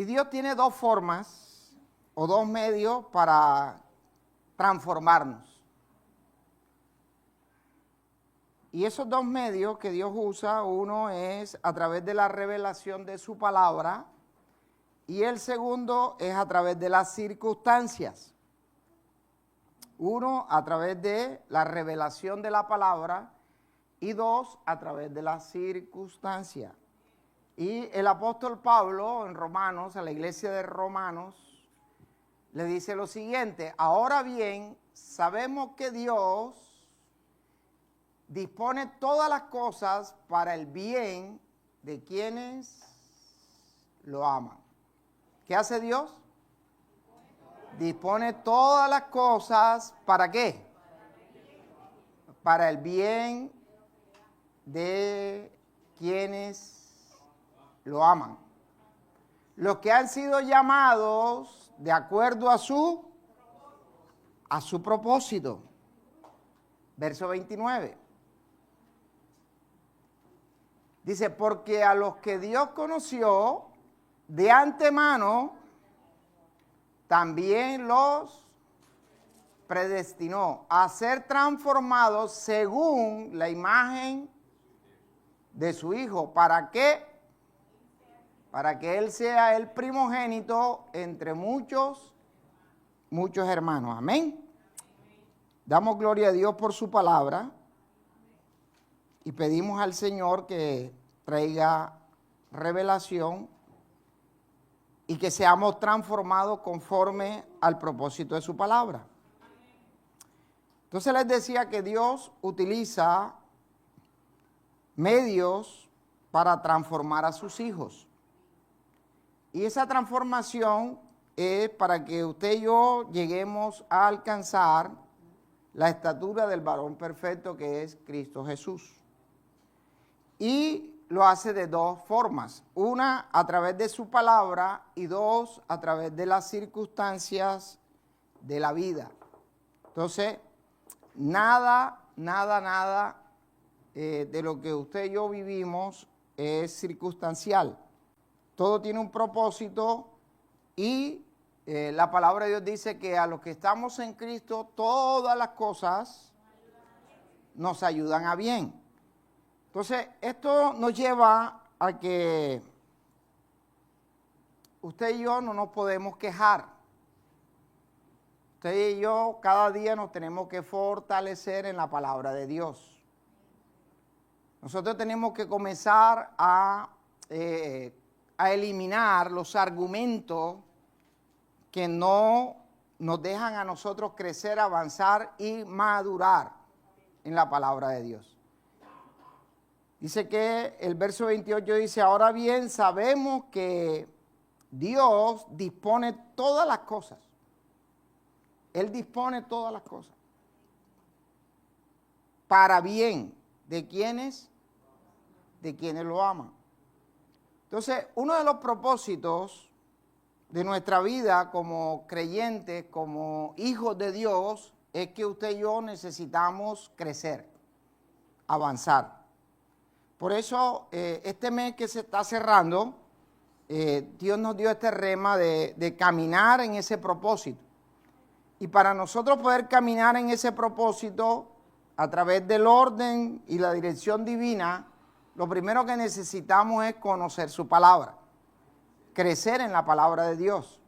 Y Dios tiene dos formas o dos medios para transformarnos. Y esos dos medios que Dios usa, uno es a través de la revelación de su palabra y el segundo es a través de las circunstancias. Uno, a través de la revelación de la palabra y dos, a través de las circunstancias. Y el apóstol Pablo en Romanos, a la iglesia de Romanos, le dice lo siguiente: ahora bien, sabemos que Dios dispone todas las cosas para el bien de quienes lo aman. ¿Qué hace Dios? Dispone todas las cosas, ¿para qué? Para el bien de quienes lo aman. Los que han sido llamados de acuerdo a su propósito. Verso 29. Dice, porque a los que Dios conoció de antemano, también los predestinó a ser transformados según la imagen de su Hijo. ¿Para qué? Para que Él sea el primogénito entre muchos hermanos. Amén. Damos gloria a Dios por su palabra y pedimos al Señor que traiga revelación y que seamos transformados conforme al propósito de su palabra. Entonces les decía que Dios utiliza medios para transformar a sus hijos. Y esa transformación es para que usted y yo lleguemos a alcanzar la estatura del varón perfecto que es Cristo Jesús. Y lo hace de dos formas. Una, a través de su palabra, y dos, a través de las circunstancias de la vida. Entonces, nada de lo que usted y yo vivimos es circunstancial. Todo tiene un propósito y la palabra de Dios dice que a los que estamos en Cristo, todas las cosas nos ayudan a bien. Entonces, esto nos lleva a que usted y yo no nos podemos quejar. Usted y yo cada día nos tenemos que fortalecer en la palabra de Dios. Nosotros tenemos que comenzar a eliminar los argumentos que no nos dejan a nosotros crecer, avanzar y madurar en la palabra de Dios. Dice que el verso 28 dice, ahora bien sabemos que Dios dispone todas las cosas. Él dispone todas las cosas para bien de quienes lo aman. Entonces, uno de los propósitos de nuestra vida como creyentes, como hijos de Dios, es que usted y yo necesitamos crecer, avanzar. Por eso, este mes que se está cerrando, Dios nos dio este rema de caminar en ese propósito. Y para nosotros poder caminar en ese propósito, a través del orden y la dirección divina, lo primero que necesitamos es conocer su palabra, crecer en la palabra de Dios.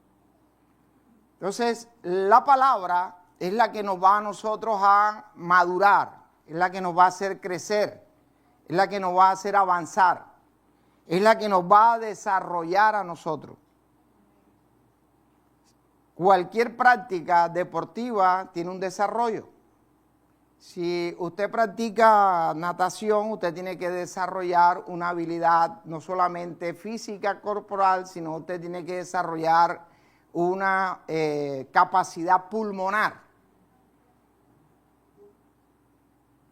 Entonces, la palabra es la que nos va a nosotros a madurar, es la que nos va a hacer crecer, es la que nos va a hacer avanzar, es la que nos va a desarrollar a nosotros. Cualquier práctica deportiva tiene un desarrollo. Si usted practica natación, usted tiene que desarrollar una habilidad no solamente física, corporal, sino usted tiene que desarrollar una capacidad pulmonar.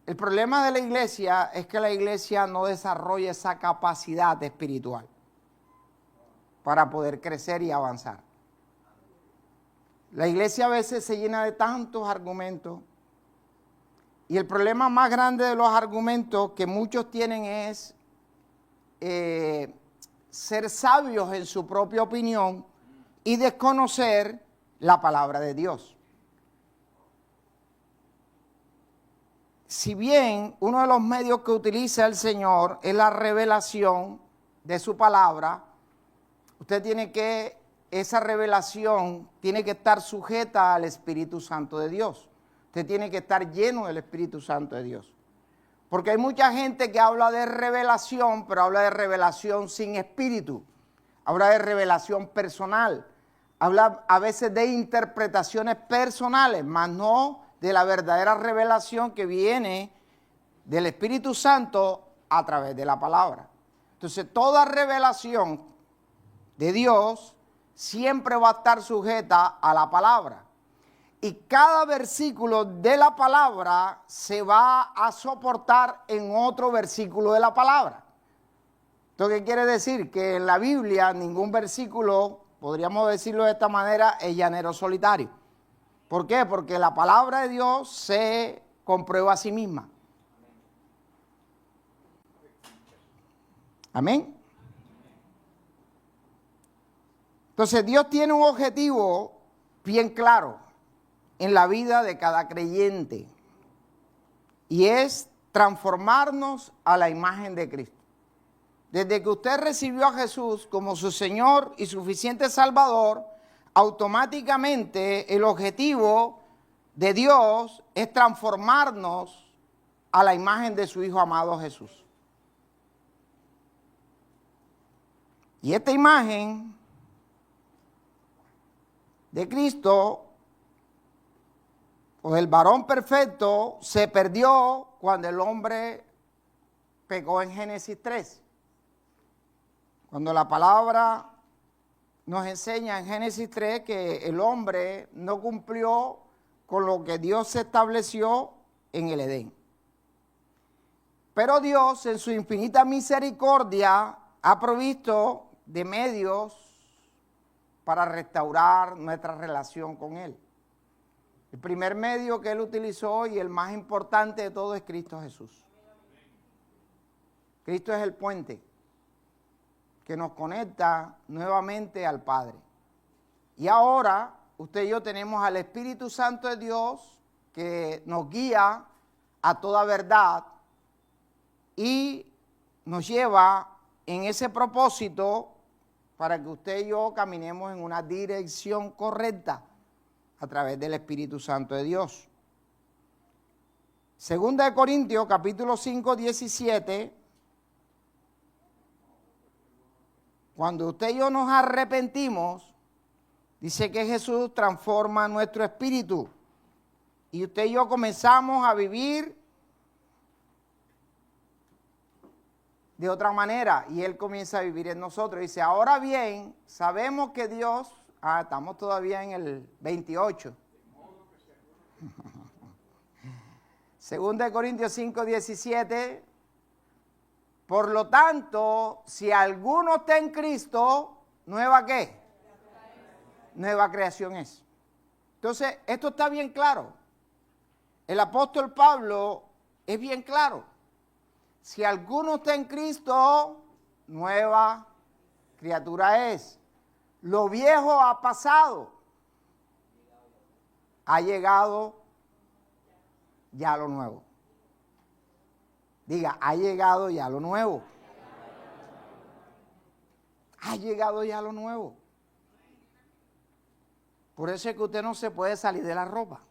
El problema de la iglesia es que la iglesia no desarrolla esa capacidad espiritual para poder crecer y avanzar. La iglesia a veces se llena de tantos argumentos y el problema más grande de los argumentos que muchos tienen es ser sabios en su propia opinión y desconocer la palabra de Dios. Si bien uno de los medios que utiliza el Señor es la revelación de su palabra, esa revelación tiene que estar sujeta al Espíritu Santo de Dios. Usted tiene que estar lleno del Espíritu Santo de Dios. Porque hay mucha gente que habla de revelación, pero habla de revelación sin espíritu. Habla de revelación personal. Habla a veces de interpretaciones personales, mas no de la verdadera revelación que viene del Espíritu Santo a través de la palabra. Entonces, toda revelación de Dios siempre va a estar sujeta a la palabra. Y cada versículo de la palabra se va a soportar en otro versículo de la palabra. ¿Esto qué quiere decir? Que en la Biblia ningún versículo, podríamos decirlo de esta manera, es llanero solitario. ¿Por qué? Porque la palabra de Dios se comprueba a sí misma. Amén. Entonces Dios tiene un objetivo bien claro en la vida de cada creyente, y es transformarnos a la imagen de Cristo. Desde que usted recibió a Jesús como su Señor y suficiente Salvador, automáticamente el objetivo de Dios es transformarnos a la imagen de su Hijo amado Jesús. Y esta imagen de Cristo, o el varón perfecto, se perdió cuando el hombre pecó en Génesis 3. Cuando la palabra nos enseña en Génesis 3 que el hombre no cumplió con lo que Dios estableció en el Edén. Pero Dios, en su infinita misericordia, ha provisto de medios para restaurar nuestra relación con Él. El primer medio que Él utilizó y el más importante de todo es Cristo Jesús. Cristo es el puente que nos conecta nuevamente al Padre. Y ahora usted y yo tenemos al Espíritu Santo de Dios que nos guía a toda verdad y nos lleva en ese propósito para que usted y yo caminemos en una dirección correcta a través del Espíritu Santo de Dios. Segunda de Corintios, capítulo 5, 17. Cuando usted y yo nos arrepentimos, dice que Jesús transforma nuestro espíritu. Y usted y yo comenzamos a vivir de otra manera. Y Él comienza a vivir en nosotros. Dice, ahora bien, sabemos que Dios... estamos todavía en el 28. Segunda de Corintios 5, 17. Por lo tanto, si alguno está en Cristo, ¿nueva qué? Nueva creación es. Entonces, esto está bien claro. El apóstol Pablo es bien claro. Si alguno está en Cristo, nueva criatura es. Lo viejo ha pasado. Ha llegado ya lo nuevo. Diga, ha llegado ya lo nuevo. Ha llegado ya lo nuevo. Por eso es que usted no se puede salir de la ropa.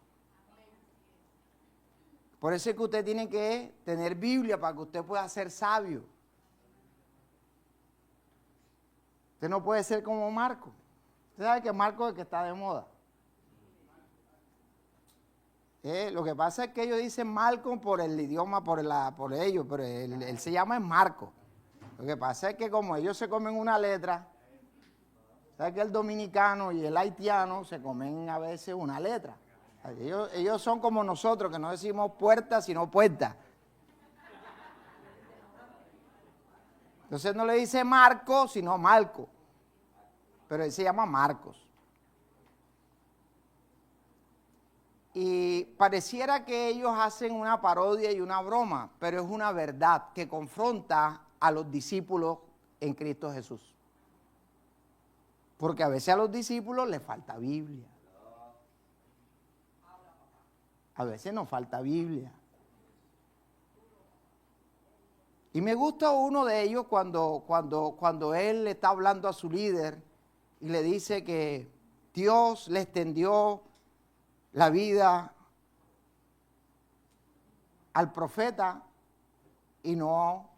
Por eso es que usted tiene que tener Biblia para que usted pueda ser sabio. Usted no puede ser como Marco. Usted sabe que Marco es el que está de moda. Lo que pasa es que ellos dicen Malcolm por el idioma, por ellos, pero él se llama Marco. Lo que pasa es que como ellos se comen una letra, ¿sabe que el dominicano y el haitiano se comen a veces una letra? Ellos son como nosotros, que no decimos puerta, sino puerta. Entonces no le dice Marco, sino Marco. Pero él se llama Marcos. Y pareciera que ellos hacen una parodia y una broma, pero es una verdad que confronta a los discípulos en Cristo Jesús. Porque a veces a los discípulos les falta Biblia. A veces nos falta Biblia. Y me gusta uno de ellos cuando él le está hablando a su líder y le dice que Dios le extendió la vida al profeta y no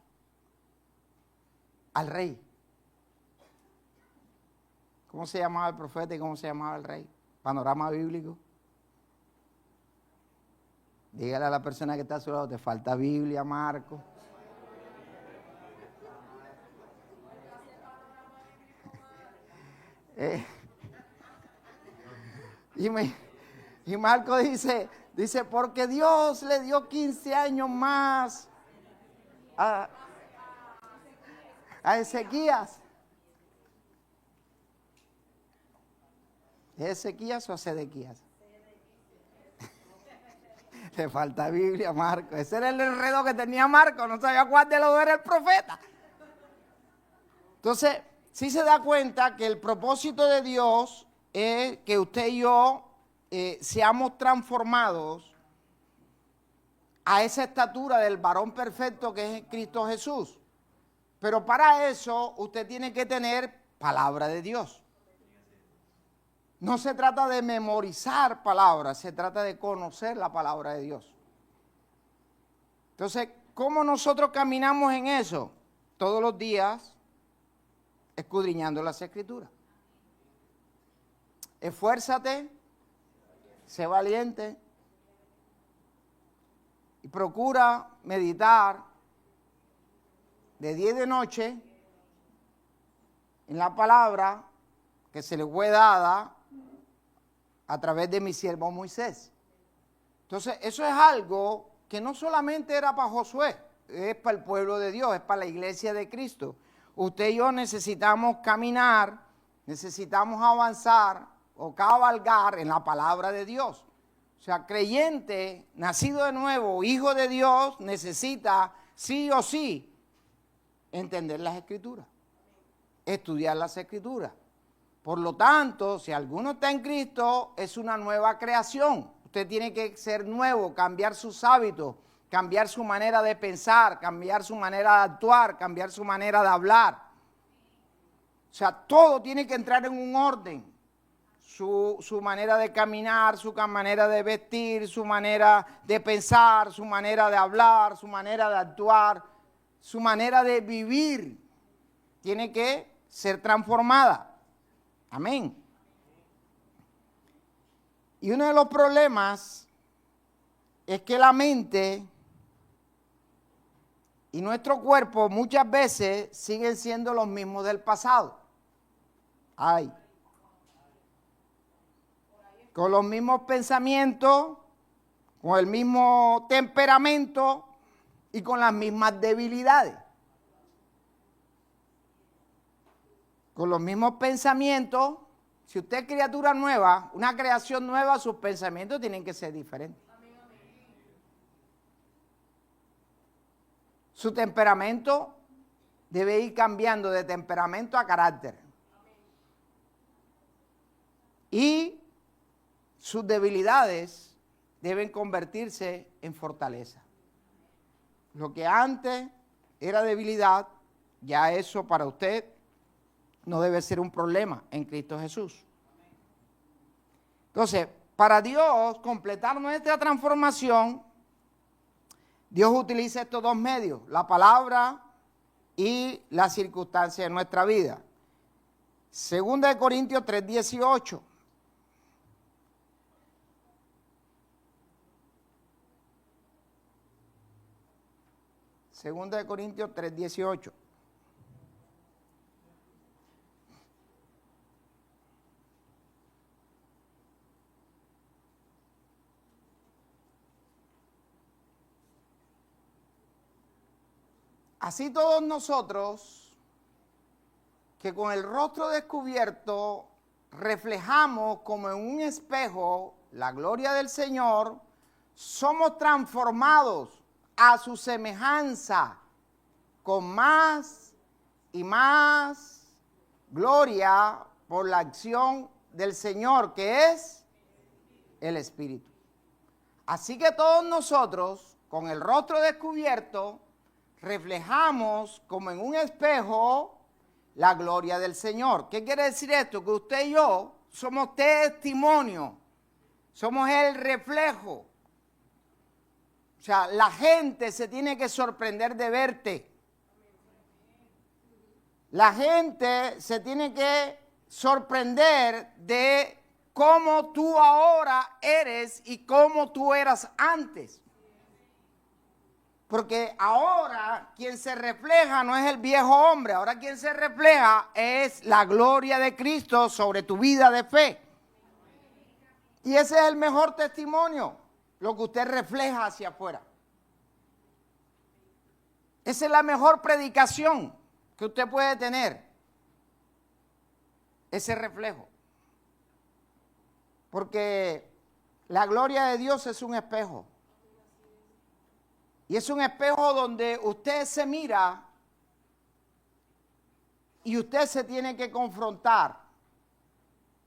al rey. ¿Cómo se llamaba el profeta y cómo se llamaba el rey? Panorama bíblico. Dígale a la persona que está a su lado, te falta Biblia, Marco. Y Marco dice, porque Dios le dio 15 años más a Ezequías. ¿Es Ezequías o Sedequías? Le falta Biblia, Marco. Ese era el enredo que tenía Marco. No sabía cuál de los dos era el profeta. Entonces, sí se da cuenta que el propósito de Dios es que usted y yo seamos transformados a esa estatura del varón perfecto que es Cristo Jesús. Pero para eso usted tiene que tener palabra de Dios. No se trata de memorizar palabras, se trata de conocer la palabra de Dios. Entonces, ¿cómo nosotros caminamos en eso? Todos los días, escudriñando las Escrituras. Esfuérzate, sé valiente y procura meditar de día y de noche en la palabra que se le fue dada a través de mi siervo Moisés. Entonces, eso es algo que no solamente era para Josué, es para el pueblo de Dios, es para la iglesia de Cristo. Usted y yo necesitamos caminar, necesitamos avanzar o cabalgar en la palabra de Dios. O sea, creyente, nacido de nuevo, hijo de Dios, necesita sí o sí entender las Escrituras, estudiar las Escrituras. Por lo tanto, si alguno está en Cristo, es una nueva creación. Usted tiene que ser nuevo, cambiar sus hábitos, cambiar su manera de pensar, cambiar su manera de actuar, cambiar su manera de hablar. O sea, todo tiene que entrar en un orden. Su manera de caminar, su manera de vestir, su manera de pensar, su manera de hablar, su manera de actuar, su manera de vivir, tiene que ser transformada. Amén. Y uno de los problemas es que la mente y nuestro cuerpo muchas veces siguen siendo los mismos del pasado. Ay. Con los mismos pensamientos, con el mismo temperamento y con las mismas debilidades. Con los mismos pensamientos, si usted es criatura nueva, una creación nueva, sus pensamientos tienen que ser diferentes. Su temperamento debe ir cambiando de temperamento a carácter. Y sus debilidades deben convertirse en fortaleza. Lo que antes era debilidad, ya eso para usted no debe ser un problema en Cristo Jesús. Entonces, para Dios completar nuestra transformación, Dios utiliza estos dos medios, la palabra y la circunstancia de nuestra vida. 2 Corintios 3:18. Segunda de Corintios 3:18. Así todos nosotros, que con el rostro descubierto reflejamos como en un espejo la gloria del Señor, somos transformados a su semejanza con más y más gloria por la acción del Señor, que es el Espíritu. Así que todos nosotros, con el rostro descubierto, reflejamos como en un espejo la gloria del Señor. ¿Qué quiere decir esto? Que usted y yo somos testimonio, somos el reflejo. O sea, la gente se tiene que sorprender de verte. La gente se tiene que sorprender de cómo tú ahora eres y cómo tú eras antes. Porque ahora quien se refleja no es el viejo hombre, ahora quien se refleja es la gloria de Cristo sobre tu vida de fe. Y ese es el mejor testimonio, lo que usted refleja hacia afuera. Esa es la mejor predicación que usted puede tener, ese reflejo. Porque la gloria de Dios es un espejo. Y es un espejo donde usted se mira y usted se tiene que confrontar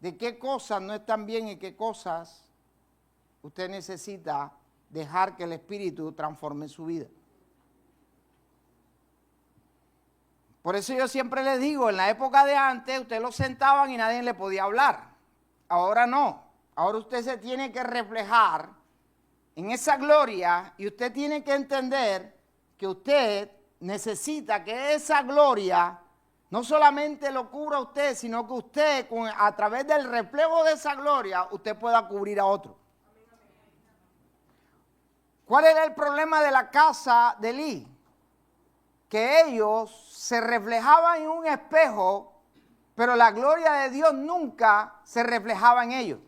de qué cosas no están bien y qué cosas usted necesita dejar que el Espíritu transforme su vida. Por eso yo siempre les digo, en la época de antes, usted lo sentaban y nadie le podía hablar. Ahora no. Ahora usted se tiene que reflejar en esa gloria y usted tiene que entender que usted necesita que esa gloria no solamente lo cubra a usted, sino que usted, a través del reflejo de esa gloria, usted pueda cubrir a otro. ¿Cuál era el problema de la casa de Elí? Que ellos se reflejaban en un espejo, pero la gloria de Dios nunca se reflejaba en ellos.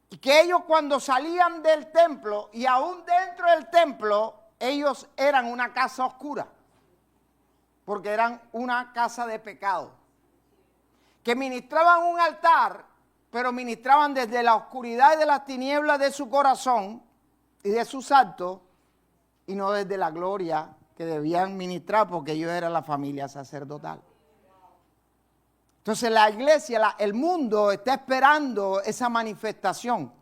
Y que ellos cuando salían del templo y aún dentro del templo, ellos eran una casa oscura, porque eran una casa de pecado. Que ministraban un altar, pero ministraban desde la oscuridad y de las tinieblas de su corazón y de sus actos, y no desde la gloria que debían ministrar, porque ellos eran la familia sacerdotal. Entonces la iglesia, el mundo está esperando esa manifestación,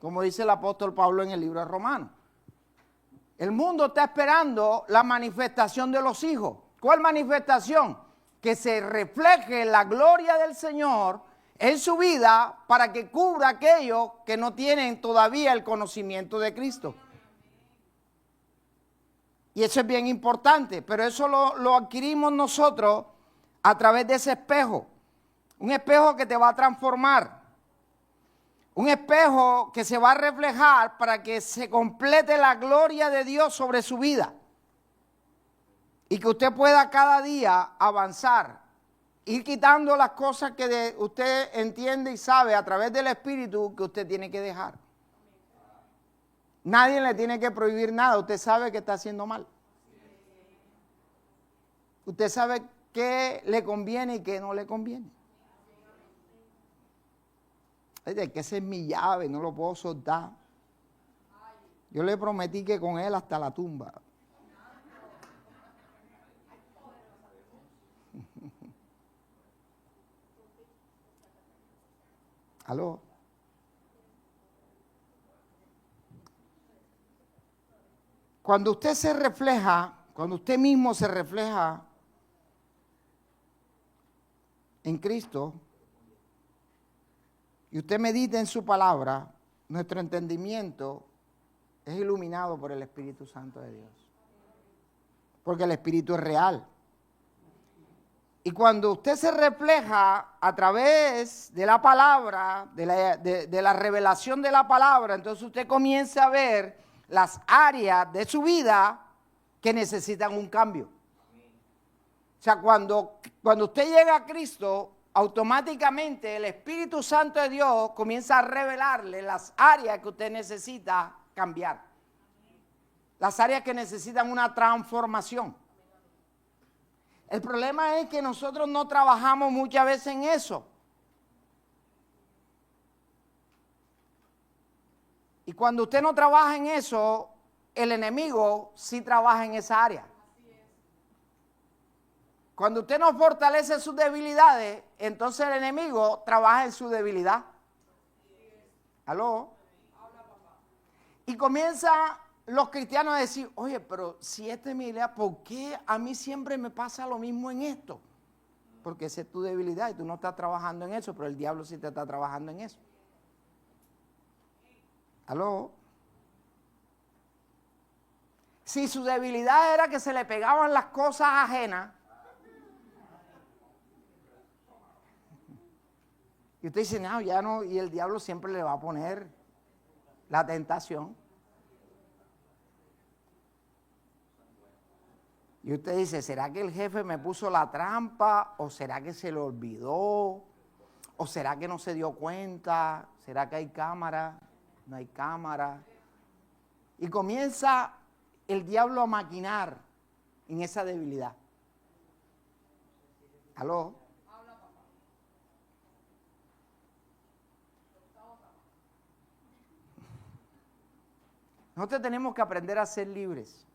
como dice el apóstol Pablo en el libro de Romanos. El mundo está esperando la manifestación de los hijos. ¿Cuál manifestación? Que se refleje la gloria del Señor en su vida para que cubra a aquellos que no tienen todavía el conocimiento de Cristo. Y eso es bien importante, pero eso lo adquirimos nosotros a través de ese espejo. Un espejo que te va a transformar. Un espejo que se va a reflejar para que se complete la gloria de Dios sobre su vida. Y que usted pueda cada día avanzar. Ir quitando las cosas que usted entiende y sabe a través del Espíritu que usted tiene que dejar. Nadie le tiene que prohibir nada. Usted sabe que está haciendo mal. Usted sabe qué le conviene y qué no le conviene. Es que esa es mi llave, no lo puedo soltar. Yo le prometí que con él hasta la tumba. ¿Aló? Cuando usted se refleja, cuando usted mismo se refleja en Cristo, y usted medita en su palabra, nuestro entendimiento es iluminado por el Espíritu Santo de Dios. Porque el Espíritu es real. Y cuando usted se refleja a través de la palabra, de la revelación de la palabra, entonces usted comienza a ver las áreas de su vida que necesitan un cambio. O sea, cuando usted llega a Cristo, automáticamente el Espíritu Santo de Dios comienza a revelarle las áreas que usted necesita cambiar. Las áreas que necesitan una transformación. El problema es que nosotros no trabajamos muchas veces en eso. Y cuando usted no trabaja en eso, el enemigo sí trabaja en esa área. Cuando usted no fortalece sus debilidades, entonces el enemigo trabaja en su debilidad. ¿Aló? Y comienza los cristianos a decir, oye, pero si esta es mi debilidad, ¿por qué a mí siempre me pasa lo mismo en esto? Porque esa es tu debilidad y tú no estás trabajando en eso, pero el diablo sí te está trabajando en eso. ¿Aló? Si su debilidad era que se le pegaban las cosas ajenas, y usted dice, no, ya no, y el diablo siempre le va a poner la tentación. Y usted dice, ¿será que el jefe me puso la trampa? ¿O será que se le olvidó? ¿O será que no se dio cuenta? ¿Será que hay cámara? No hay cámara. Y comienza el diablo a maquinar en esa debilidad. ¿Aló? Nosotros tenemos que aprender a ser libres.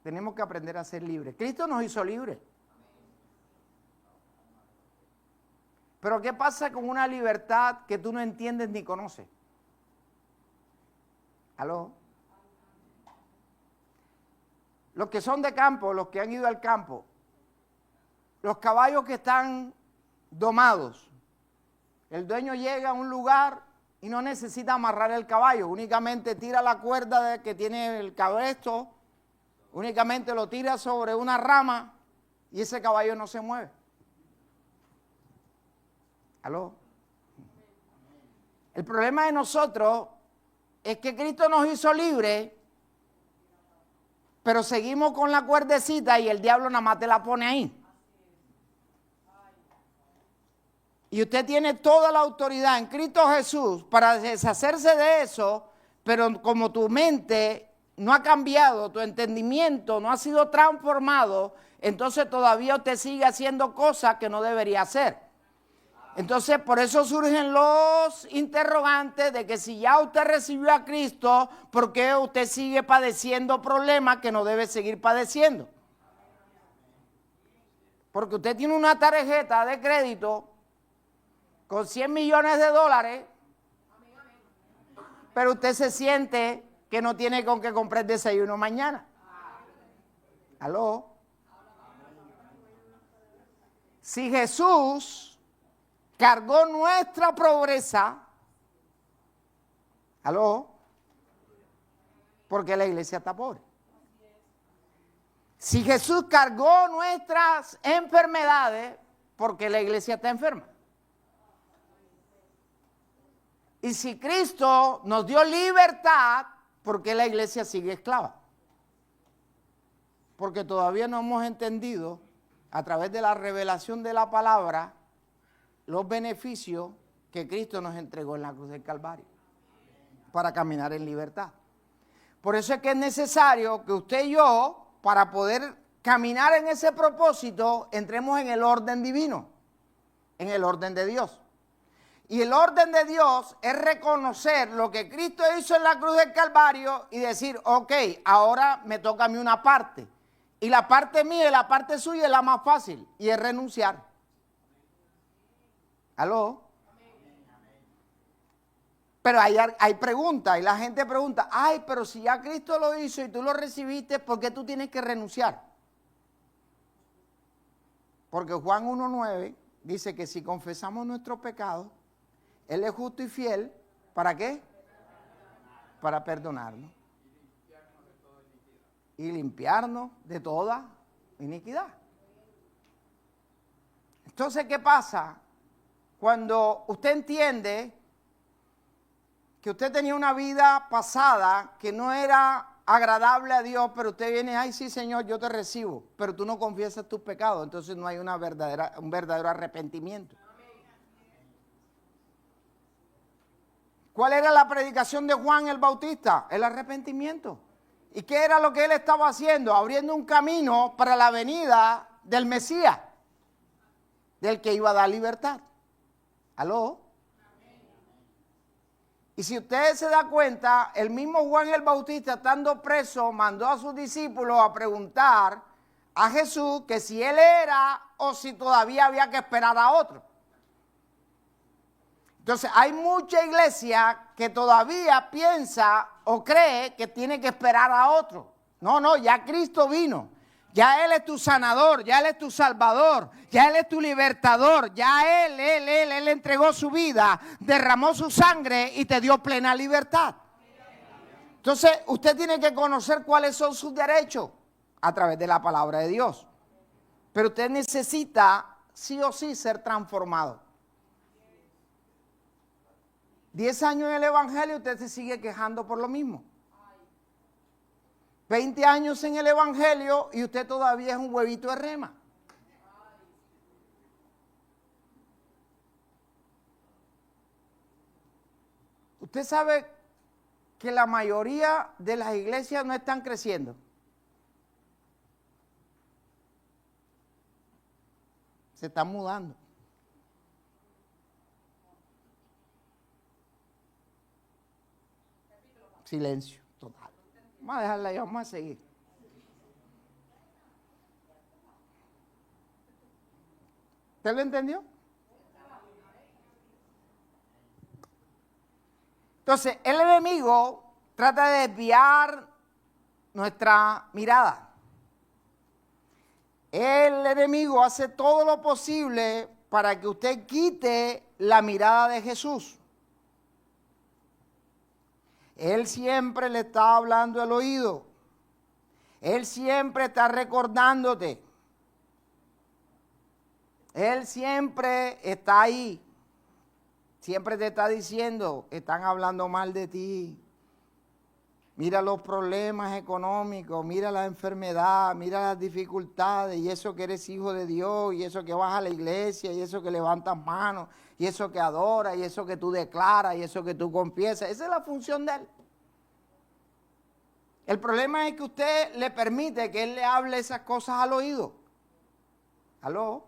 Tenemos que aprender a ser libres. Cristo nos hizo libres. Pero ¿qué pasa con una libertad que tú no entiendes ni conoces? ¿Aló? Los que son de campo, los que han ido al campo, los caballos que están domados, el dueño llega a un lugar y no necesita amarrar el caballo, únicamente tira la cuerda que tiene el cabresto, únicamente lo tira sobre una rama y ese caballo no se mueve. ¿Aló? El problema de nosotros es que Cristo nos hizo libres, pero seguimos con la cuerdecita y el diablo nada más te la pone ahí. Y usted tiene toda la autoridad en Cristo Jesús para deshacerse de eso, pero como tu mente no ha cambiado, tu entendimiento no ha sido transformado, entonces todavía usted sigue haciendo cosas que no debería hacer. Entonces, por eso surgen los interrogantes de que si ya usted recibió a Cristo, ¿por qué usted sigue padeciendo problemas que no debe seguir padeciendo? Porque usted tiene una tarjeta de crédito con 100 millones de dólares, pero usted se siente que no tiene con qué comprar desayuno mañana. ¿Aló? Si Jesús cargó nuestra pobreza, ¿aló? Porque la iglesia está pobre. Si Jesús cargó nuestras enfermedades, porque la iglesia está enferma. Y si Cristo nos dio libertad, ¿por qué la iglesia sigue esclava? Porque todavía no hemos entendido, a través de la revelación de la palabra, los beneficios que Cristo nos entregó en la cruz del Calvario para caminar en libertad. Por eso es que es necesario que usted y yo, para poder caminar en ese propósito, entremos en el orden divino, en el orden de Dios. Y el orden de Dios es reconocer lo que Cristo hizo en la cruz del Calvario y decir, ok, ahora me toca a mí una parte. Y la parte mía y la parte suya es la más fácil, y es renunciar. ¿Aló? Pero hay preguntas, y la gente pregunta, ay, pero si ya Cristo lo hizo y tú lo recibiste, ¿por qué tú tienes que renunciar? Porque Juan 1:9 dice que si confesamos nuestros pecados, Él es justo y fiel, ¿para qué? Para perdonarnos. Y limpiarnos de toda iniquidad. Entonces, ¿qué pasa? Cuando usted entiende que usted tenía una vida pasada que no era agradable a Dios, pero usted viene, ay sí Señor, yo te recibo, pero tú no confiesas tus pecados, entonces no hay un verdadero arrepentimiento. ¿Cuál era la predicación de Juan el Bautista? El arrepentimiento. ¿Y qué era lo que él estaba haciendo? Abriendo un camino para la venida del Mesías, del que iba a dar libertad. ¿Aló? Y si usted se da cuenta, el mismo Juan el Bautista, estando preso, mandó a sus discípulos a preguntar a Jesús que si él era o si todavía había que esperar a otro. Entonces hay mucha iglesia que todavía piensa o cree que tiene que esperar a otro. No, ya Cristo vino. Ya Él es tu sanador, ya Él es tu salvador, ya Él es tu libertador, ya Él entregó su vida, derramó su sangre y te dio plena libertad. Entonces, usted tiene que conocer cuáles son sus derechos a través de la palabra de Dios. Pero usted necesita, sí o sí, ser transformado. 10 años en el Evangelio, usted se sigue quejando por lo mismo. 20 años en el Evangelio y usted todavía es un huevito de rema. Usted sabe que la mayoría de las iglesias no están creciendo. Se están mudando. Silencio total. Vamos a dejarla ahí, vamos a seguir. ¿Usted lo entendió? Entonces, el enemigo trata de desviar nuestra mirada. El enemigo hace todo lo posible para que usted quite la mirada de Jesús. Él siempre le está hablando al oído. Él siempre está recordándote. Él siempre está ahí. Siempre te está diciendo, están hablando mal de ti. Mira los problemas económicos, mira la enfermedad, mira las dificultades, y eso que eres hijo de Dios, y eso que vas a la iglesia, y eso que levantas manos, y eso que adoras, y eso que tú declaras, y eso que tú confiesas. Esa es la función de él. El problema es que usted le permite que él le hable esas cosas al oído. ¿Aló?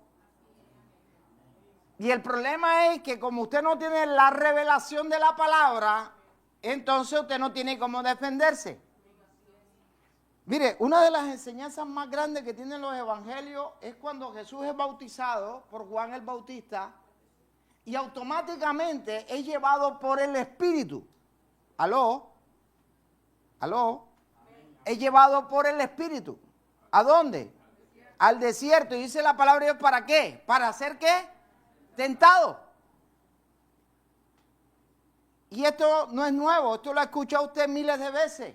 Y el problema es que como usted no tiene la revelación de la palabra, entonces usted no tiene cómo defenderse. Mire, una de las enseñanzas más grandes que tienen los evangelios es cuando Jesús es bautizado por Juan el Bautista y automáticamente es llevado por el Espíritu. ¿Aló? ¿Aló? Es llevado por el Espíritu. ¿A dónde? Al desierto. Y dice la palabra de Dios, ¿para qué? ¿Para hacer qué? Tentado. Y esto no es nuevo, esto lo ha escuchado usted miles de veces.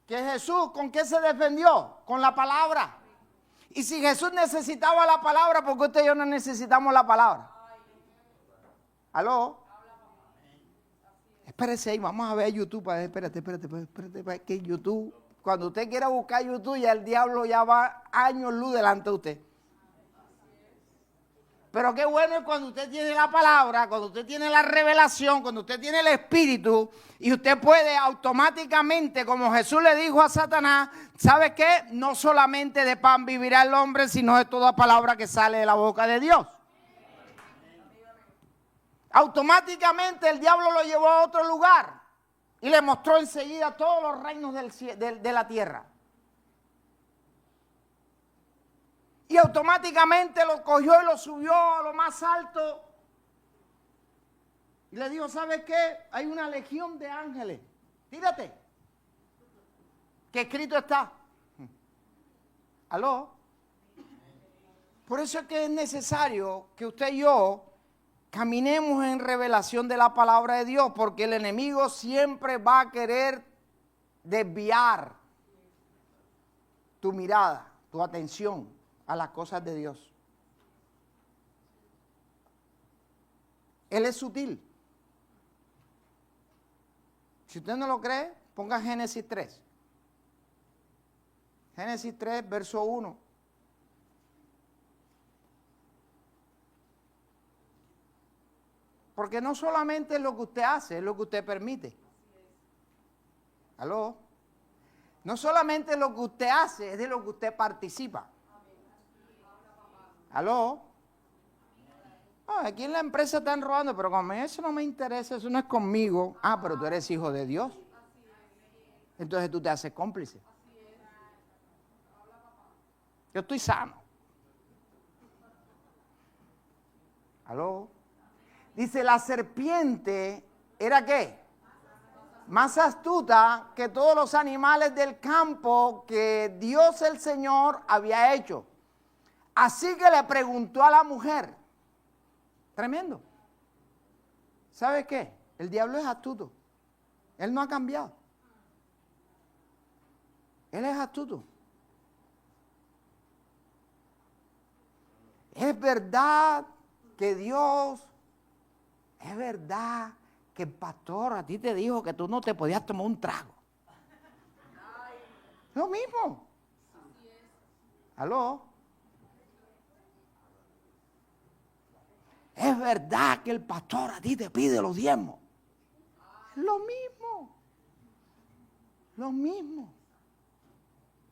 Que Jesús, ¿con qué se defendió? Con la palabra. Y si Jesús necesitaba la palabra, ¿por qué usted y yo no necesitamos la palabra? ¿Aló? Espérese ahí, vamos a ver YouTube. Espérate, que YouTube, cuando usted quiera buscar YouTube, ya el diablo ya va años luz delante de usted. Pero qué bueno es cuando usted tiene la palabra, cuando usted tiene la revelación, cuando usted tiene el Espíritu y usted puede automáticamente, como Jesús le dijo a Satanás, ¿sabe qué? No solamente de pan vivirá el hombre, sino de toda palabra que sale de la boca de Dios. Automáticamente el diablo lo llevó a otro lugar y le mostró enseguida todos los reinos de la tierra. Y automáticamente lo cogió y lo subió a lo más alto. Y le dijo, ¿sabes qué? Hay una legión de ángeles. Tírate. Que escrito está. ¿Aló? Por eso es que es necesario que usted y yo caminemos en revelación de la palabra de Dios, porque el enemigo siempre va a querer desviar tu mirada, tu atención a las cosas de Dios. Él es sutil. Si usted no lo cree, ponga Génesis 3. Génesis 3, verso 1. Porque no solamente es lo que usted hace, es lo que usted permite. ¿Aló? No solamente es lo que usted hace, es de lo que usted participa. ¿Aló? Oh, aquí en la empresa están robando, pero como eso no me interesa, eso no es conmigo. Ah, pero tú eres hijo de Dios. Entonces tú te haces cómplice. Yo estoy sano. ¿Aló? Dice, la serpiente era ¿qué? Más astuta que todos los animales del campo que Dios el Señor había hecho. Así que le preguntó a la mujer. Tremendo. ¿Sabe qué? El diablo es astuto. Él no ha cambiado. Él es astuto. Es verdad que Dios, es verdad que el pastor a ti te dijo que tú no te podías tomar un trago. Lo mismo. ¿Aló? Es verdad que el pastor a ti te pide los diezmos. Es lo mismo. Lo mismo.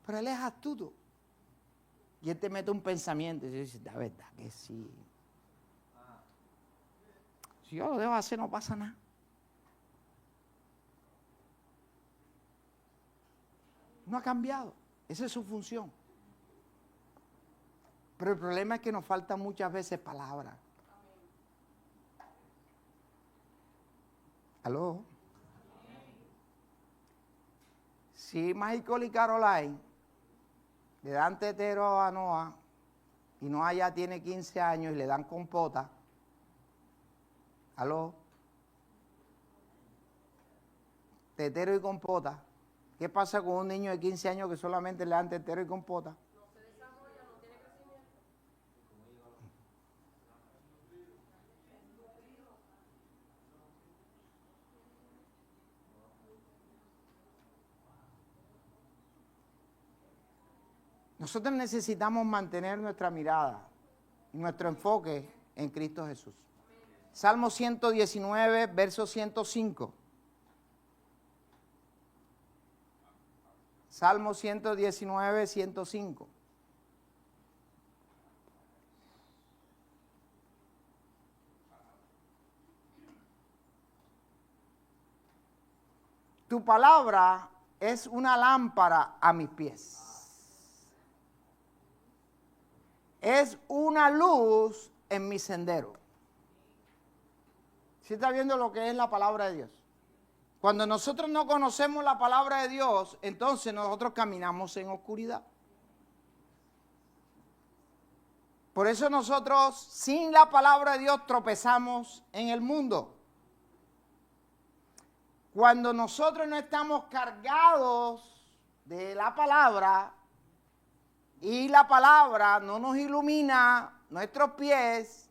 Pero él es astuto. Y él te mete un pensamiento y dice, la verdad que sí. Si yo lo dejo hacer no pasa nada. No ha cambiado. Esa es su función. Pero el problema es que nos faltan muchas veces palabras. ¿Aló? Si Michael y Caroline le dan tetero a Noah y Noah ya tiene 15 años y le dan compota, ¿aló? Tetero y compota. ¿Qué pasa con un niño de 15 años que solamente le dan tetero y compota? No se desarrolla, no tiene crecimiento. Nosotros necesitamos mantener nuestra mirada, nuestro enfoque en Cristo Jesús. Salmo 119, verso 105. Salmo 119, 105. Tu palabra es una lámpara a mis pies. Es una luz en mi sendero. ¿Sí está viendo lo que es la palabra de Dios? Cuando nosotros no conocemos la palabra de Dios, entonces nosotros caminamos en oscuridad. Por eso nosotros, sin la palabra de Dios, tropezamos en el mundo. Cuando nosotros no estamos cargados de la palabra y la palabra no nos ilumina nuestros pies,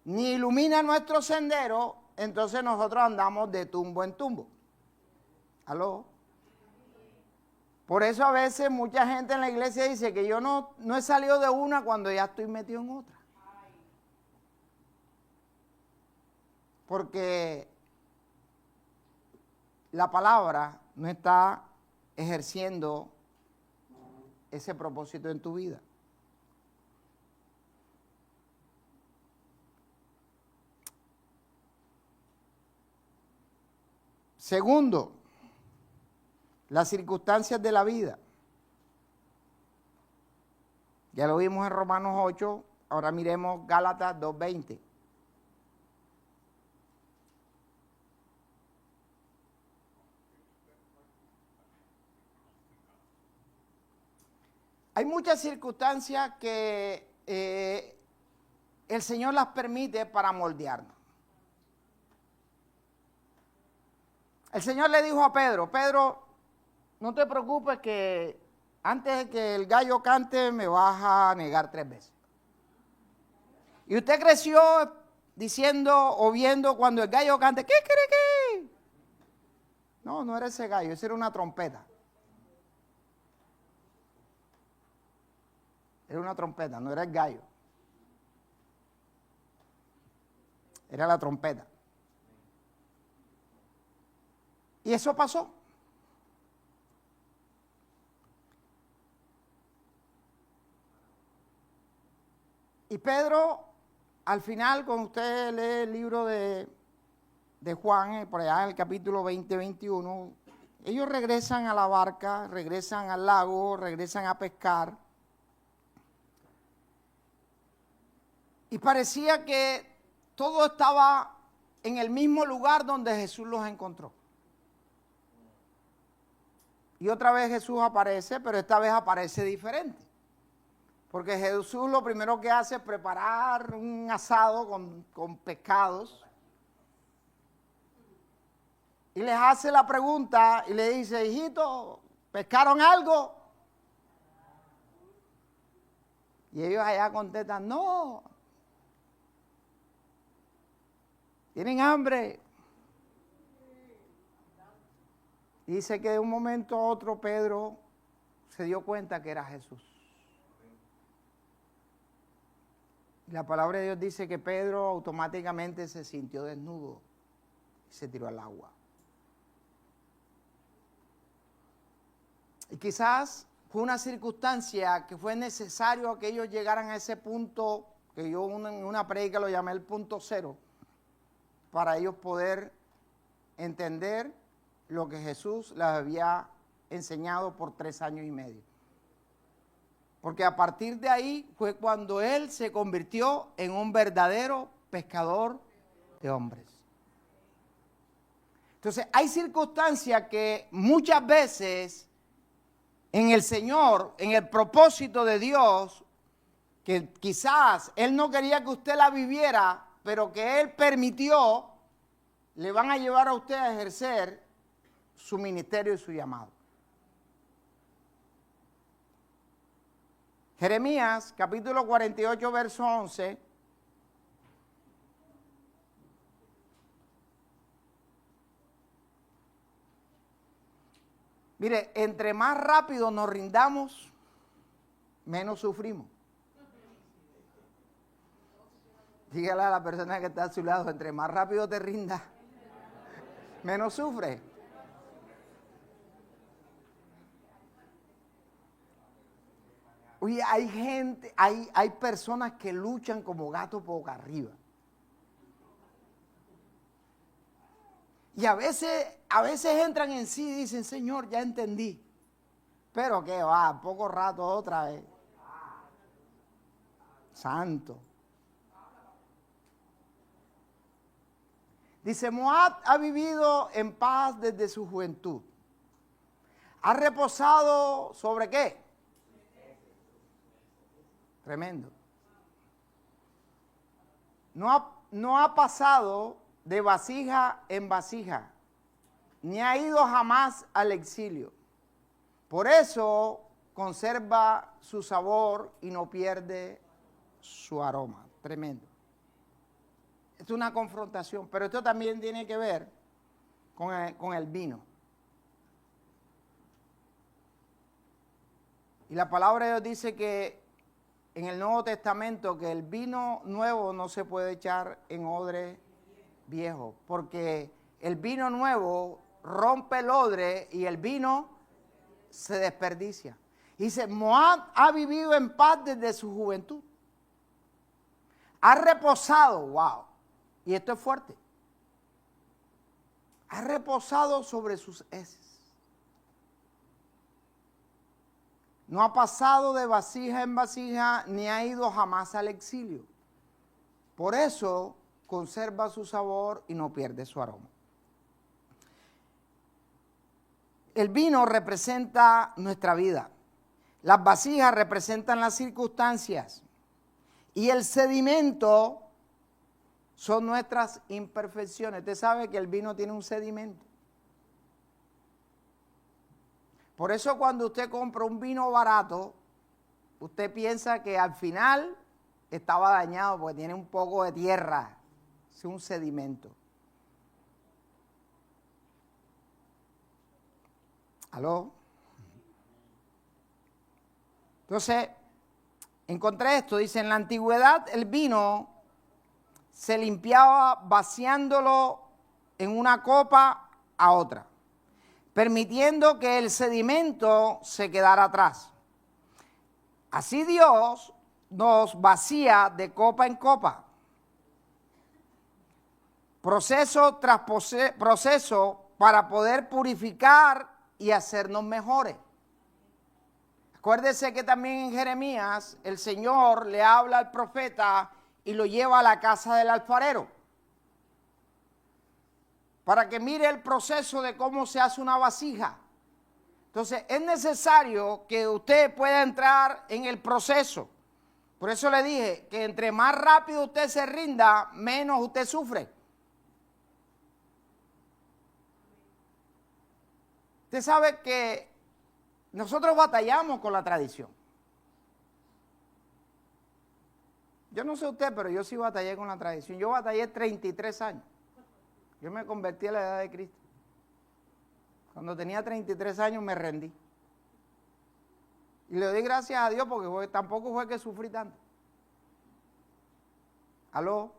ni ilumina nuestro sendero, entonces nosotros andamos de tumbo en tumbo. ¿Aló? Por eso a veces mucha gente en la iglesia dice que yo no he salido de una cuando ya estoy metido en otra. Porque la palabra no está ejerciendo ese propósito en tu vida. Segundo, las circunstancias de la vida. Ya lo vimos en Romanos 8, ahora miremos Gálatas 2:20. Hay muchas circunstancias que el Señor las permite para moldearnos. El Señor le dijo a Pedro, Pedro, no te preocupes que antes de que el gallo cante me vas a negar 3 veces. Y usted creció diciendo o viendo cuando el gallo cante, ¿qué cree que? No, no era ese gallo, esa era una trompeta. Era una trompeta, no era el gallo. Era la trompeta. Y eso pasó. Y Pedro, al final, cuando usted lee el libro de Juan, por allá en el capítulo 20-21, ellos regresan a la barca, regresan al lago, regresan a pescar. Y parecía que todo estaba en el mismo lugar donde Jesús los encontró. Y otra vez Jesús aparece, pero esta vez aparece diferente. Porque Jesús lo primero que hace es preparar un asado con pescados. Y les hace la pregunta y le dice, hijito, ¿pescaron algo? Y ellos allá contestan, no. ¿Tienen hambre? Dice que de un momento a otro Pedro se dio cuenta que era Jesús. Y la palabra de Dios dice que Pedro automáticamente se sintió desnudo y se tiró al agua. Y quizás fue una circunstancia que fue necesario que ellos llegaran a ese punto, que yo en una prédica lo llamé el punto cero, para ellos poder entender lo que Jesús les había enseñado por 3 años y medio. Porque a partir de ahí fue cuando él se convirtió en un verdadero pescador de hombres. Entonces, hay circunstancias que muchas veces en el Señor, en el propósito de Dios, que quizás Él no quería que usted la viviera, pero que Él permitió, le van a llevar a usted a ejercer su ministerio y su llamado. Jeremías, capítulo 48, verso 11. Mire, entre más rápido nos rindamos, menos sufrimos. Dígale a la persona que está a su lado, entre más rápido te rindas, menos sufres. Oye, hay gente, hay personas que luchan como gato boca arriba. Y a veces entran en sí y dicen, Señor, ya entendí. Pero que va, poco rato otra vez. Santo. Dice, Moab ha vivido en paz desde su juventud. Ha reposado sobre ¿qué? Tremendo. No ha pasado de vasija en vasija, ni ha ido jamás al exilio. Por eso conserva su sabor y no pierde su aroma. Tremendo. Esto es una confrontación, pero esto también tiene que ver con el vino. Y la palabra de Dios dice que en el Nuevo Testamento que el vino nuevo no se puede echar en odre viejo, porque el vino nuevo rompe el odre y el vino se desperdicia. Dice, Moab ha vivido en paz desde su juventud. Ha reposado, wow, y esto es fuerte. Ha reposado sobre sus heces. No ha pasado de vasija en vasija, ni ha ido jamás al exilio. Por eso conserva su sabor y no pierde su aroma. El vino representa nuestra vida. Las vasijas representan las circunstancias. Y el sedimento son nuestras imperfecciones. Usted sabe que el vino tiene un sedimento. Por eso cuando usted compra un vino barato, usted piensa que al final estaba dañado porque tiene un poco de tierra, es un sedimento. ¿Aló? Entonces, encontré esto, dice, en la antigüedad el vino se limpiaba vaciándolo en una copa a otra, permitiendo que el sedimento se quedara atrás. Así Dios nos vacía de copa en copa, proceso tras proceso, para poder purificar y hacernos mejores. Acuérdese que también en Jeremías el Señor le habla al profeta y lo lleva a la casa del alfarero para que mire el proceso de cómo se hace una vasija. Entonces, es necesario que usted pueda entrar en el proceso. Por eso le dije que entre más rápido usted se rinda, menos usted sufre. Usted sabe que nosotros batallamos con la tradición. Yo no sé usted, pero yo sí batallé con la tradición. Yo batallé 33 años. Yo me convertí a la edad de Cristo. Cuando tenía 33 años me rendí. Y le doy gracias a Dios porque tampoco fue que sufrí tanto. ¿Aló?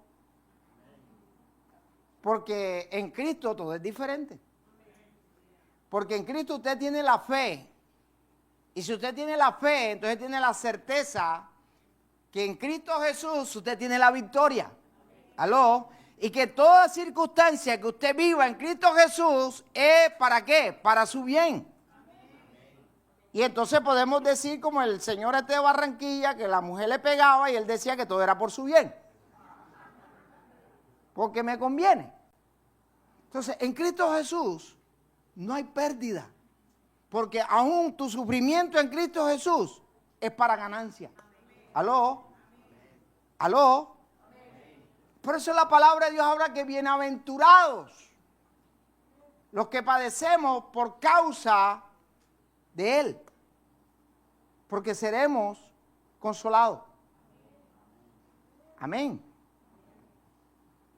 Porque en Cristo todo es diferente. Porque en Cristo usted tiene la fe. Y si usted tiene la fe, entonces tiene la certeza que en Cristo Jesús usted tiene la victoria. ¿Aló? Y que toda circunstancia que usted viva en Cristo Jesús es ¿para qué? Para su bien. Y entonces podemos decir como el señor de Barranquilla, que la mujer le pegaba y él decía que todo era por su bien. Porque me conviene. Entonces, en Cristo Jesús no hay pérdida. Porque aún tu sufrimiento en Cristo Jesús es para ganancia. ¿Aló? ¿Aló? Por eso la palabra de Dios habla que bienaventurados los que padecemos por causa de Él, porque seremos consolados. Amén.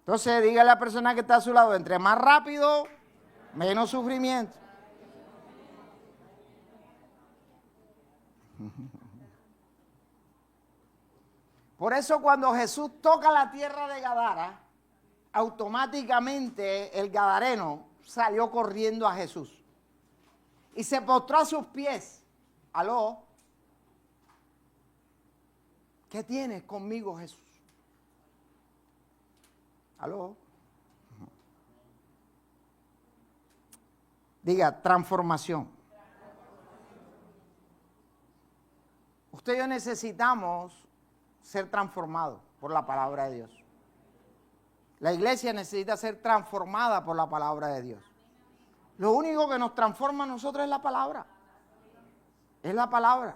Entonces dígale a la persona que está a su lado, entre más rápido, menos sufrimiento. Por eso cuando Jesús toca la tierra de Gadara, automáticamente el gadareno salió corriendo a Jesús y se postró a sus pies. ¿Aló? ¿Qué tienes conmigo, Jesús? ¿Aló? Diga, transformación. Usted y yo necesitamos ser transformados por la palabra de Dios. La iglesia necesita ser transformada por la palabra de Dios. Lo único que nos transforma a nosotros es la palabra. Es la palabra.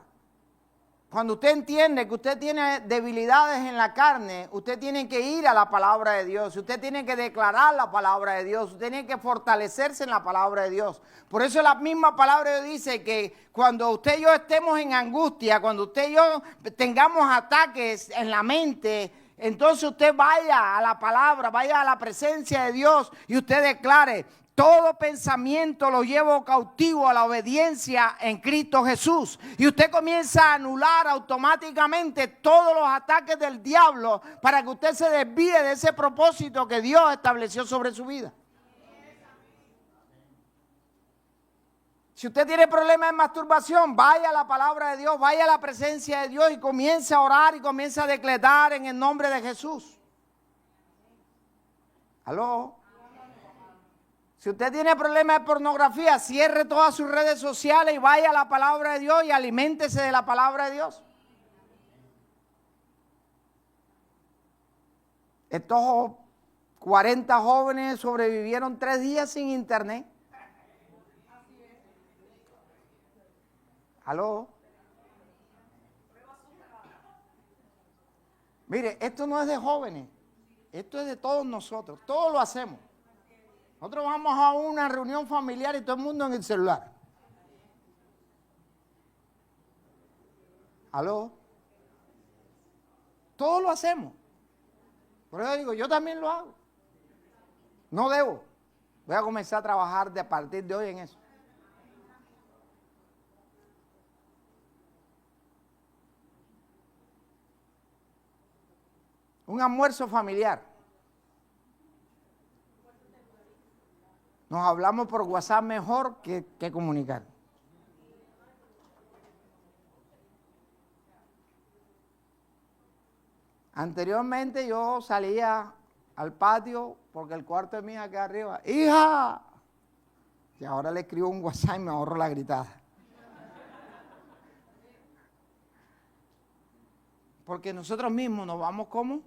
Cuando usted entiende que usted tiene debilidades en la carne, usted tiene que ir a la palabra de Dios. Usted tiene que declarar la palabra de Dios. Usted tiene que fortalecerse en la palabra de Dios. Por eso la misma palabra de Dios dice que cuando usted y yo estemos en angustia, cuando usted y yo tengamos ataques en la mente, entonces usted vaya a la palabra, vaya a la presencia de Dios y usted declare: todo pensamiento lo llevo cautivo a la obediencia en Cristo Jesús. Y usted comienza a anular automáticamente todos los ataques del diablo para que usted se desvíe de ese propósito que Dios estableció sobre su vida. Si usted tiene problemas de masturbación, vaya a la palabra de Dios, vaya a la presencia de Dios y comience a orar y comience a declarar en el nombre de Jesús. ¿Aló? Si usted tiene problemas de pornografía, cierre todas sus redes sociales y vaya a la palabra de Dios y aliméntese de la palabra de Dios. Estos 40 jóvenes sobrevivieron 3 días sin internet. ¿Aló? Mire, esto no es de jóvenes, esto es de todos nosotros, todos lo hacemos. Nosotros vamos a una reunión familiar y todo el mundo en el celular. ¿Aló? Todos lo hacemos. Por eso digo, yo también lo hago. No debo. Voy a comenzar a trabajar a partir de hoy en eso. Un almuerzo familiar. Nos hablamos por WhatsApp mejor que comunicar. Anteriormente yo salía al patio porque el cuarto de mi hija queda arriba. ¡Hija! Y ahora le escribo un WhatsApp y me ahorro la gritada. Porque nosotros mismos nos vamos como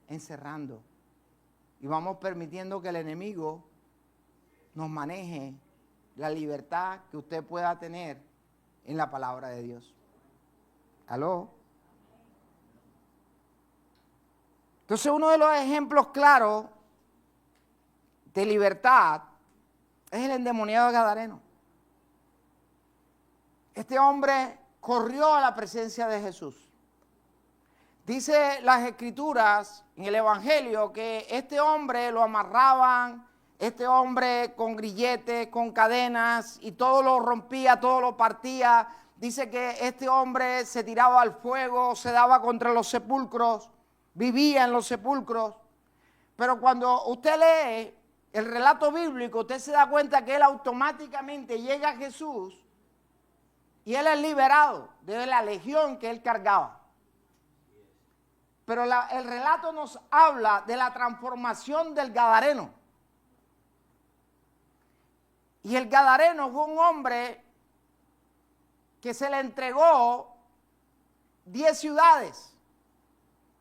encerrando. Y vamos permitiendo que el enemigo nos maneje la libertad que usted pueda tener en la palabra de Dios. ¿Aló? Entonces, uno de los ejemplos claros de libertad es el endemoniado gadareno. Este hombre corrió a la presencia de Jesús. Dice las Escrituras en el Evangelio que este hombre lo amarraban, este hombre con grilletes, con cadenas, y todo lo rompía, todo lo partía. Dice que este hombre se tiraba al fuego, se daba contra los sepulcros, vivía en los sepulcros. Pero cuando usted lee el relato bíblico, usted se da cuenta que él automáticamente llega a Jesús y él es liberado de la legión que él cargaba. Pero el relato nos habla de la transformación del gadareno. Y el gadareno fue un hombre que se le entregó 10 ciudades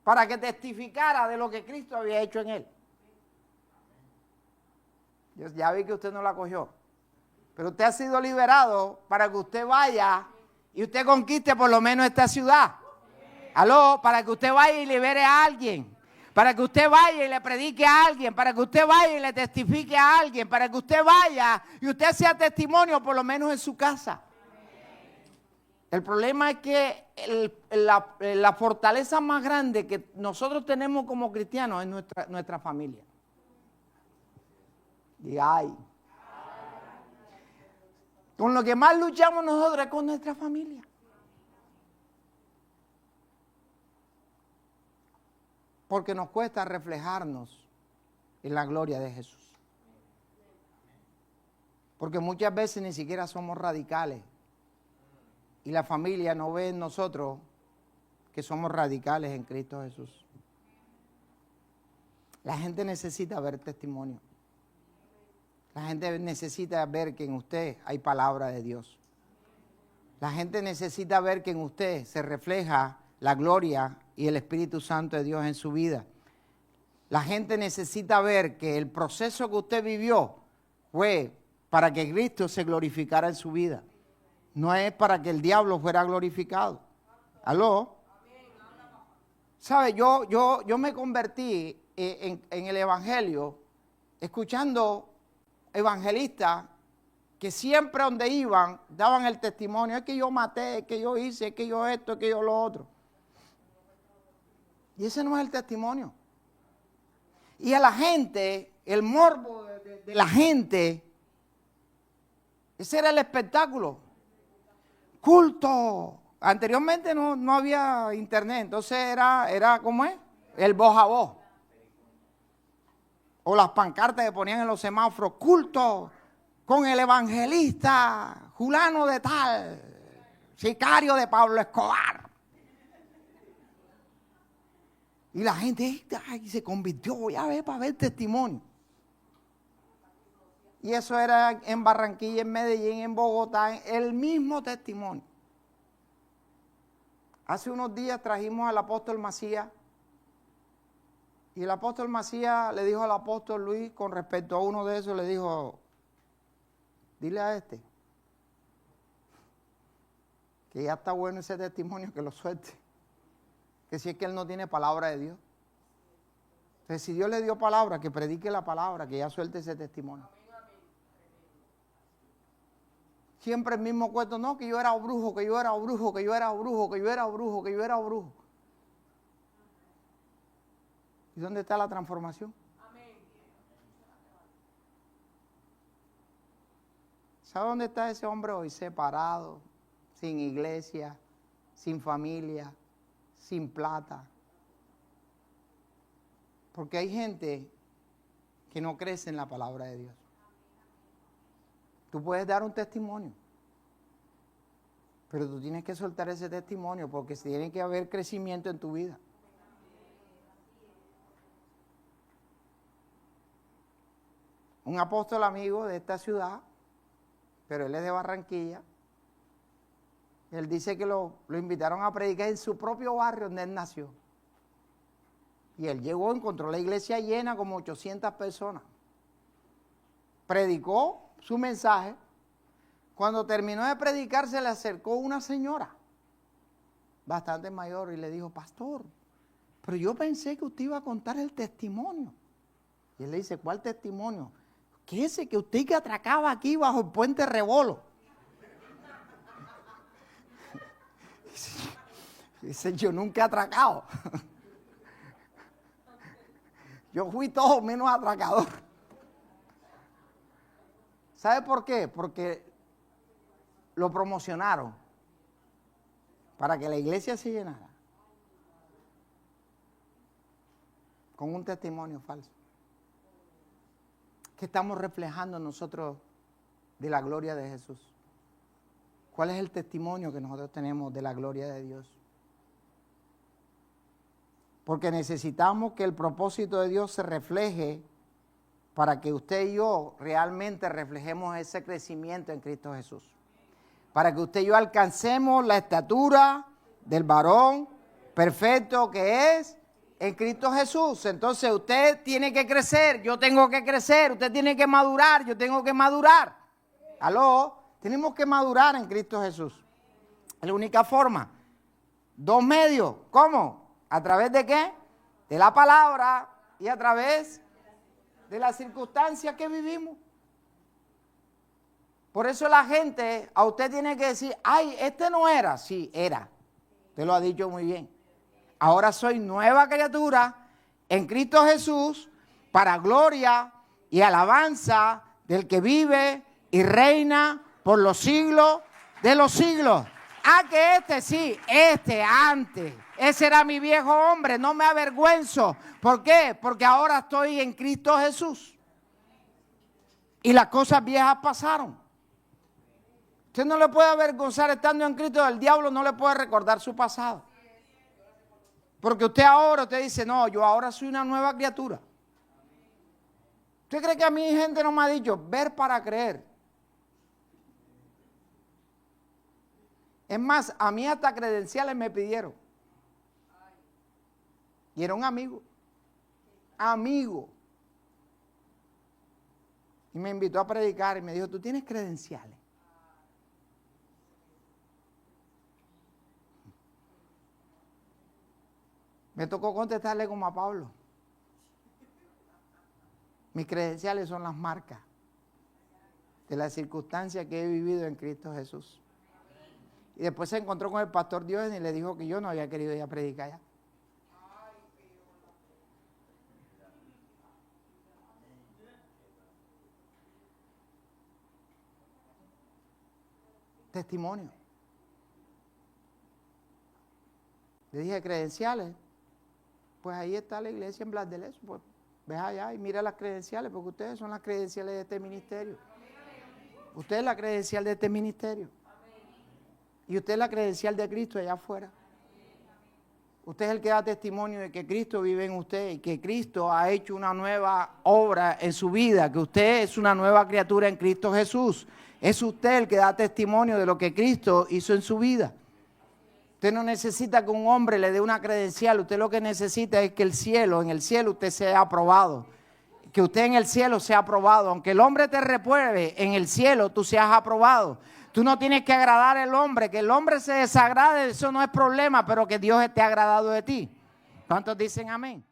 para que testificara de lo que Cristo había hecho en él. Yo ya vi que usted no la cogió, pero usted ha sido liberado para que usted vaya y usted conquiste por lo menos esta ciudad. Aló, para que usted vaya y libere a alguien, para que usted vaya y le predique a alguien, para que usted vaya y le testifique a alguien, para que usted vaya y usted sea testimonio por lo menos en su casa. El problema es que la fortaleza más grande que nosotros tenemos como cristianos es nuestra familia. Y ay, con lo que más luchamos nosotros es con nuestra familia. Porque nos cuesta reflejarnos en la gloria de Jesús. Porque muchas veces ni siquiera somos radicales. Y la familia no ve en nosotros que somos radicales en Cristo Jesús. La gente necesita ver testimonio. La gente necesita ver que en usted hay palabra de Dios. La gente necesita ver que en usted se refleja la gloria y el Espíritu Santo de Dios en su vida. La gente necesita ver que el proceso que usted vivió fue para que Cristo se glorificara en su vida. No es para que el diablo fuera glorificado. ¿Aló? ¿Sabe? Yo me convertí en el Evangelio escuchando evangelistas que siempre donde iban daban el testimonio. Es que yo maté, es que yo hice, es que yo esto, es que yo lo otro. Y ese no es el testimonio. Y a la gente, el morbo de la gente, ese era el espectáculo. Culto. Anteriormente no había internet, entonces era ¿cómo es? El voz a voz. O las pancartas que ponían en los semáforos, culto con el evangelista fulano de tal, sicario de Pablo Escobar. Y la gente ay, se convirtió, ya ve, para ver testimonio. Y eso era en Barranquilla, en Medellín, en Bogotá, el mismo testimonio. Hace unos días trajimos al apóstol Macías. Y el apóstol Macías le dijo al apóstol Luis, con respecto a uno de esos, le dijo, dile a este, que ya está bueno ese testimonio, que lo suelte. Que si es que él no tiene palabra de Dios. Entonces, si Dios le dio palabra, que predique la palabra, que ya suelte ese testimonio. Siempre el mismo cuento, no, que yo era brujo, que yo era brujo, que yo era brujo, que yo era brujo, que yo era brujo. ¿Y dónde está la transformación? ¿Sabe dónde está ese hombre hoy? Separado, sin iglesia, sin familia, sin plata. Porque hay gente que no crece en la palabra de Dios. Tú puedes dar un testimonio, pero tú tienes que soltar ese testimonio porque tiene que haber crecimiento en tu vida. Un apóstol amigo de esta ciudad, pero él es de Barranquilla, él dice que lo invitaron a predicar en su propio barrio donde él nació. Y él llegó, encontró la iglesia llena, como 800 personas. Predicó su mensaje. Cuando terminó de predicar, se le acercó una señora, bastante mayor, y le dijo: pastor, pero yo pensé que usted iba a contar el testimonio. Y él le dice: ¿cuál testimonio? Que ese que usted que atracaba aquí bajo el puente Rebolo. Dice: yo nunca he atracado. Yo fui todo menos atracador. ¿Sabe por qué? Porque lo promocionaron para que la iglesia se llenara con un testimonio falso. ¿Qué estamos reflejando nosotros de la gloria de Jesús? ¿Cuál es el testimonio que nosotros tenemos de la gloria de Dios? Porque necesitamos que el propósito de Dios se refleje para que usted y yo realmente reflejemos ese crecimiento en Cristo Jesús. Para que usted y yo alcancemos la estatura del varón perfecto que es en Cristo Jesús. Entonces usted tiene que crecer, yo tengo que crecer, usted tiene que madurar, yo tengo que madurar. ¿Aló? Tenemos que madurar en Cristo Jesús. Es la única forma. Dos medios. ¿Cómo? ¿A través de qué? De la palabra y a través de las circunstancias que vivimos. Por eso la gente, a usted tiene que decir: ay, este no era. Sí, era. Usted lo ha dicho muy bien. Ahora soy nueva criatura en Cristo Jesús para gloria y alabanza del que vive y reina por los siglos de los siglos. Ah, que este antes. Ese era mi viejo hombre, no me avergüenzo. ¿Por qué? Porque ahora estoy en Cristo Jesús. Y las cosas viejas pasaron. Usted no le puede avergonzar estando en Cristo, el diablo no le puede recordar su pasado. Porque usted dice: no, yo ahora soy una nueva criatura. ¿Usted cree que a mí gente no me ha dicho ver para creer? Es más, a mí hasta credenciales me pidieron. Y era un amigo. Amigo. Y me invitó a predicar y me dijo: ¿tú tienes credenciales? Me tocó contestarle como a Pablo. Mis credenciales son las marcas de las circunstancias que he vivido en Cristo Jesús. Y después se encontró con el pastor Dios y le dijo que yo no había querido ir a predicar allá. Testimonio. Le dije: credenciales. Pues ahí está la iglesia en Blas de Lezo. Pues ve allá y mira las credenciales, porque ustedes son las credenciales de este ministerio. Usted es la credencial de este ministerio. Y usted es la credencial de Cristo allá afuera. Usted es el que da testimonio de que Cristo vive en usted y que Cristo ha hecho una nueva obra en su vida, que usted es una nueva criatura en Cristo Jesús. Es usted el que da testimonio de lo que Cristo hizo en su vida. Usted no necesita que un hombre le dé una credencial. Usted lo que necesita es que en el cielo usted sea aprobado. Que usted en el cielo sea aprobado. Aunque el hombre te repruebe, en el cielo tú seas aprobado. Tú no tienes que agradar al hombre. Que el hombre se desagrade, eso no es problema, pero que Dios esté agradado de ti. ¿Cuántos dicen amén?